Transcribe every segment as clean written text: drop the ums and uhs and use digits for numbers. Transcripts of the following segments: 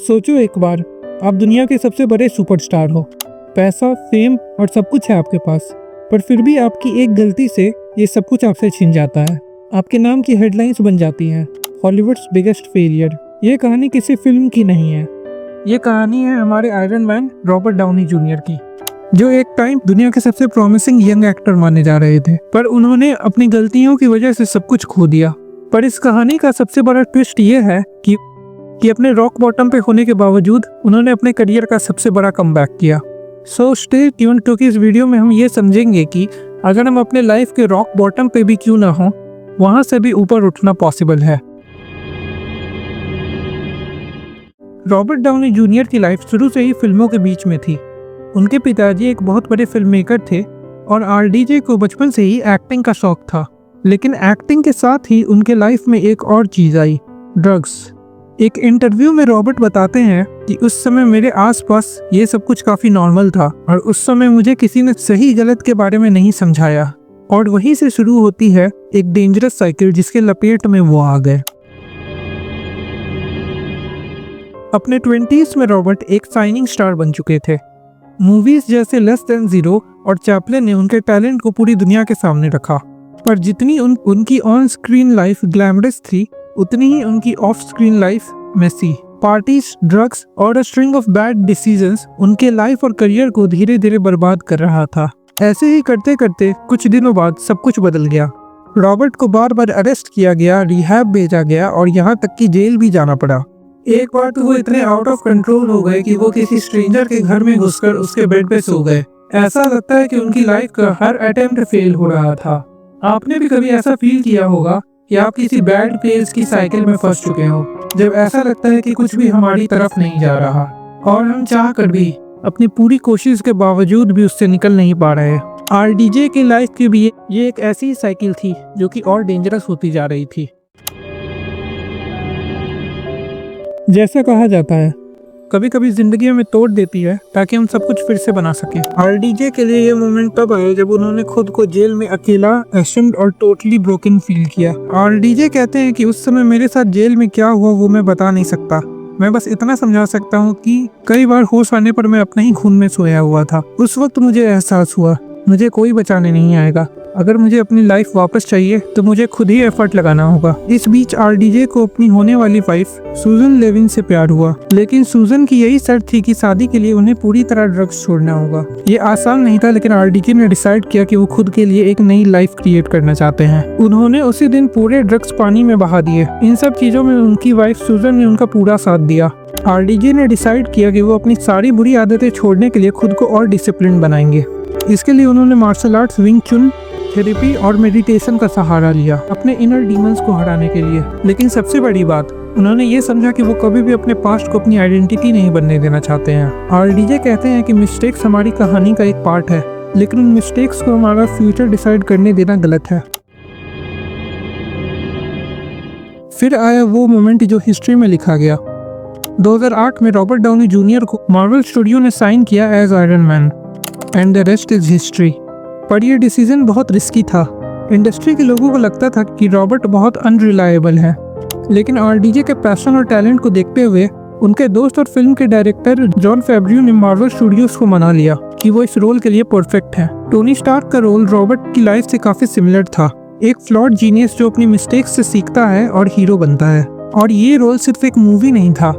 सोचो एक बार, आप दुनिया के सबसे बड़े सुपरस्टार हो, पैसा, फेम और सब कुछ है आपके पास, पर फिर भी आपकी एक गलती से ये सब कुछ आपसे छिन जाता है। आपके नाम की हेडलाइंस बन जाती हैं, हॉलीवुड्स बिगेस्ट फेलियर। ये कहानी किसी फिल्म की नहीं है, ये कहानी है हमारे iron man Robert Downey junior की, जो एक टाइम दुनिया के सबसे प्रॉमिसिंग यंग एक्टर माने जा रहे थे, पर उन्होंने अपनी गलतियों की वजह से सब कुछ खो दिया। पर इस कहानी का सबसे बड़ा ट्विस्ट ये है कि अपने रॉक बॉटम पे होने के बावजूद उन्होंने अपने करियर का सबसे बड़ा कमबैक किया। सो स्टे ट्यून्ड, क्योंकि इस वीडियो में हम ये समझेंगे कि अगर हम अपने लाइफ के रॉक बॉटम पे भी क्यों ना हो, वहां से भी ऊपर उठना पॉसिबल है। रॉबर्ट डाउनी जूनियर की लाइफ शुरू से ही फिल्मों के बीच में थी। उनके पिताजी एक बहुत बड़े फिल्म मेकर थे और आरडीजे को बचपन से ही एक्टिंग का शौक था। लेकिन एक्टिंग के साथ ही उनके लाइफ में एक और चीज आई, ड्रग्स। एक इंटरव्यू में रॉबर्ट बताते हैं कि उस समय मेरे आसपास ये सब कुछ काफी नॉर्मल था और उस समय मुझे किसी ने सही गलत के बारे में नहीं समझाया, और वहीं से शुरू होती है एक डेंजरस साइकिल जिसके लपेट में वो आ गए। अपने 20s में रॉबर्ट एक शाइनिंग स्टार बन चुके थे। मूवीज जैसे लेस देन जीरो और चैपलिन ने उनके टैलेंट को पूरी दुनिया के सामने रखा, पर जितनी उनकी ऑन स्क्रीन लाइफ ग्लैमरस थी, उतनी ही उनकी off screen life messy. Parties, drugs और a string of bad decisions उनके लाइफ और करियर को धीरे धीरे बर्बाद कर रहा था। ऐसे ही करते करते कुछ दिनों बाद सब कुछ बदल गया। रॉबर्ट को बार बार अरेस्ट किया गया, रिहैब भेजा गया और यहाँ तक कि जेल भी जाना पड़ा। एक बार तो वो इतने आउट ऑफ कंट्रोल हो गए कि वो किसी स्ट्रेंजर के घर में घुसकर उसके बेड पे सो गए। ऐसा लगता है कि उनकी लाइफ का हर अटेम्प्ट फेल हो रहा था। आपने भी कभी ऐसा फील किया होगा कि आप किसी बैड फेल्स की साइकिल में फंस चुके हो, जब ऐसा लगता है कि कुछ भी हमारी तरफ नहीं जा रहा और हम चाह कर भी अपनी पूरी कोशिश के बावजूद भी उससे निकल नहीं पा रहे। आरडीजे की लाइफ की भी ये एक ऐसी साइकिल थी जो कि और डेंजरस होती जा रही थी। जैसा कहा जाता है, कभी कभी जिंदगी हमें तोड़ देती है ताकि हम सब कुछ फिर से बना सकें। आरडीजे के लिए ये मोमेंट तब आया जब उन्होंने खुद को जेल में अकेला, एशम्ड और टोटली ब्रोकन फील किया। आरडीजे कहते हैं कि उस समय मेरे साथ जेल में क्या हुआ वो मैं बता नहीं सकता। मैं बस इतना समझा सकता हूँ कि कई बार होश आने पर मैं अपने ही खून में सोया हुआ था। उस वक्त मुझे एहसास हुआ मुझे कोई बचाने नहीं आएगा। अगर मुझे अपनी लाइफ वापस चाहिए तो मुझे खुद ही एफर्ट लगाना होगा। इस बीच आरडीजे को अपनी होने वाली वाइफ सुजन लेविन से प्यार हुआ, लेकिन सुजन की यही शर्त थी कि शादी के लिए उन्हें पूरी तरह ड्रग्स छोड़ना होगा। ये आसान नहीं था, लेकिन आरडीजे ने डिसाइड किया कि वो खुद के लिए एक नई लाइफ क्रिएट करना चाहते हैं। उन्होंने उसी दिन पूरे ड्रग्स पानी में बहा दिए। इन सब चीजों में उनकी वाइफ सुजन ने उनका पूरा साथ दिया। आरडीजे ने डिसाइड किया कि वो अपनी सारी बुरी आदतें छोड़ने के लिए खुद को और डिसिप्लिन बनाएंगे। इसके लिए उन्होंने मार्शल आर्ट्स, विंग चुन, थेरेपी और मेडिटेशन का सहारा लिया अपने इनर डीमंस को हराने के लिए। लेकिन सबसे बड़ी बात, उन्होंने ये समझा कि वो कभी भी अपने पास्ट को अपनी आइडेंटिटी नहीं बनने देना चाहते हैं। आरडीजे कहते हैं कि मिस्टेक्स हमारी कहानी का एक पार्ट है, लेकिन उन मिस्टेक्स को हमारा फ्यूचर डिसाइड करने देना गलत है। फिर आया वो मोमेंट जो हिस्ट्री में लिखा गया। 2008 में रॉबर्ट डाउनी जूनियर को मार्वल स्टूडियो ने साइन किया as Iron Man, and the rest is history. पर यह डिसीजन बहुत रिस्की था। इंडस्ट्री के लोगों को लगता था कि रॉबर्ट बहुत अनरिलायबल है, लेकिन आरडीजे के पैशन और टैलेंट को देखते हुए उनके दोस्त और फिल्म के डायरेक्टर जॉन फेब्रियो ने मार्वल स्टूडियोज को मना लिया कि वो इस रोल के लिए परफेक्ट है। टोनी स्टार्क का रोल रॉबर्ट की लाइफ से काफी सिमिलर था, एक फ्लॉड जीनियस जो अपनी मिस्टेक्स से सीखता है और हीरो बनता है। और ये रोल सिर्फ एक मूवी नहीं था।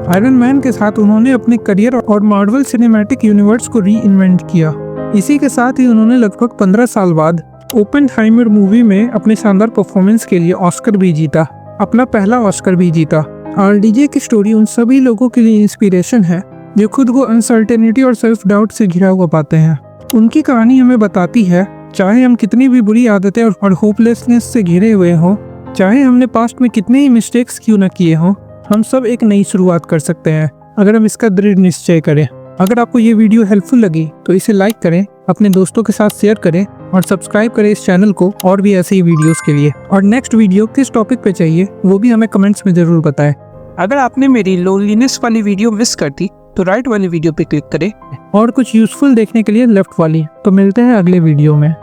आयरन मैन के साथ उन्होंने अपने करियर और मार्वल सिनेमैटिक यूनिवर्स को री इन्वेंट किया। इसी के साथ ही उन्होंने लगभग 15 साल बाद ओपेनहाइमर मूवी में अपने शानदार परफॉर्मेंस के लिए ऑस्कर भी जीता, अपना पहला ऑस्कर भी जीता। आरडीजे की स्टोरी उन सभी लोगों के लिए इंस्पिरेशन है जो खुद को अनसर्टेनिटी और सेल्फ डाउट से घिरा हुआ पाते हैं। उनकी कहानी हमें बताती है, चाहे हम कितनी भी बुरी आदतें और होपलेसनेस से घिरे हुए हों, चाहे हमने पास्ट में कितने ही मिस्टेक्स क्यों न किए हों, हम सब एक नई शुरुआत कर सकते हैं अगर हम इसका दृढ़ निश्चय करें। अगर आपको ये वीडियो हेल्पफुल लगी तो इसे लाइक करें, अपने दोस्तों के साथ शेयर करें और सब्सक्राइब करें इस चैनल को और भी ऐसे ही वीडियोस के लिए। और नेक्स्ट वीडियो किस टॉपिक पे चाहिए वो भी हमें कमेंट्स में जरूर बताएं। अगर आपने मेरी लोनलीनेस वाली वीडियो मिस कर दी तो राइट वाली वीडियो पे क्लिक करें और कुछ यूजफुल देखने के लिए लेफ्ट वाली। तो मिलते हैं अगले वीडियो में।